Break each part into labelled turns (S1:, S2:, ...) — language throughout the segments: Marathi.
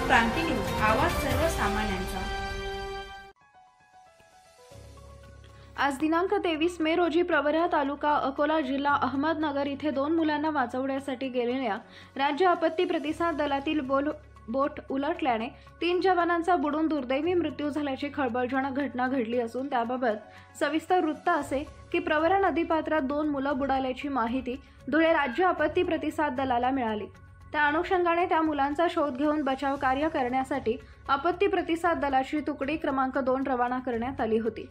S1: क्रांती न्यूज, आवाज सर्वसामान्यांचा।
S2: आज दिनांक 23 मे रोजी प्रवरा तालुका अकोला जिल्हा अहमदनगर इथे 2 मुलांना वाचवण्यासाठी गेलेल्या राज्य आपत्ती प्रतिसाद दलातील बोट उलटल्याने 3 जवानांचा बुडून दुर्दैवी मृत्यू झाल्याची खळबळजनक घटना घडली असून त्याबाबत सविस्तर वृत्त असे की प्रवरा नदीपात्रात 2 मुलं बुडाल्याची माहिती धुळे राज्य आपत्ती प्रतिसाद दलाला मिळाली। त्या अनुषंगाने त्या मुलांचा शोध घेऊन बचाव कार्य करण्यासाठी आपत्ती प्रतिसाद दलाची तुकडी क्रमांक 2 रवाना करण्यात आली होती।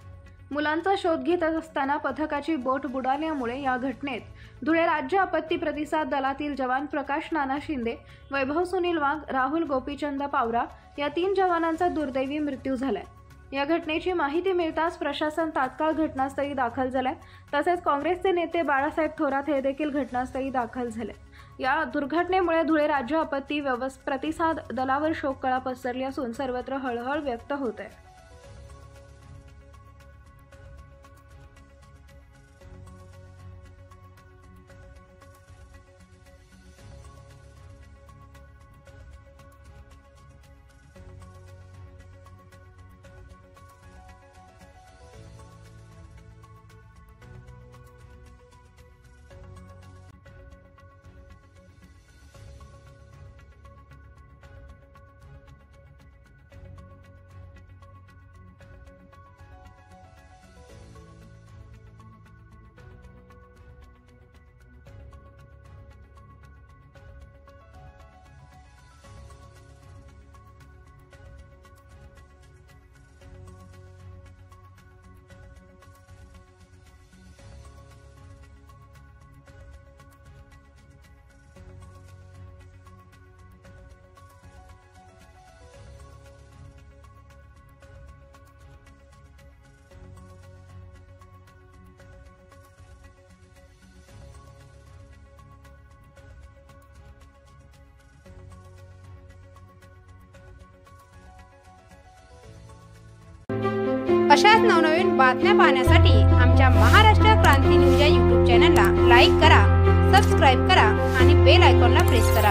S2: मुलांचा शोध घेत असताना पथकाची बोट बुडाल्यामुळे या घटनेत धुळे राज्य आपत्ती प्रतिसाद दलातील जवान प्रकाश नाना शिंदे, वैभव सुनील वाघ, राहुल गोपीचंद पावरा या 3 जवानांचा दुर्दैवी मृत्यू झालाय। या घटनेची माहिती मिळताच प्रशासन तात्काळ घटनास्थळी दाखल झाले। तसेच काँग्रेसचे नेते बाळासाहेब थोरात हे देखील घटनास्थळी दाखल झाले। या दुर्घटनेमुळे धुळे राज्य आपत्ती प्रतिसाद दलावर शोककळा पसरली असून सर्वत्र हळहळ व्यक्त होत आहे।
S1: अशाच नवनवीन बातम्या पाहण्यासाठी आमच्या महाराष्ट्र क्रांती न्यूज या YouTube चॅनलला लाईक करा, सबस्क्राइब करा आणि बेल आयकॉनला प्रेस करा।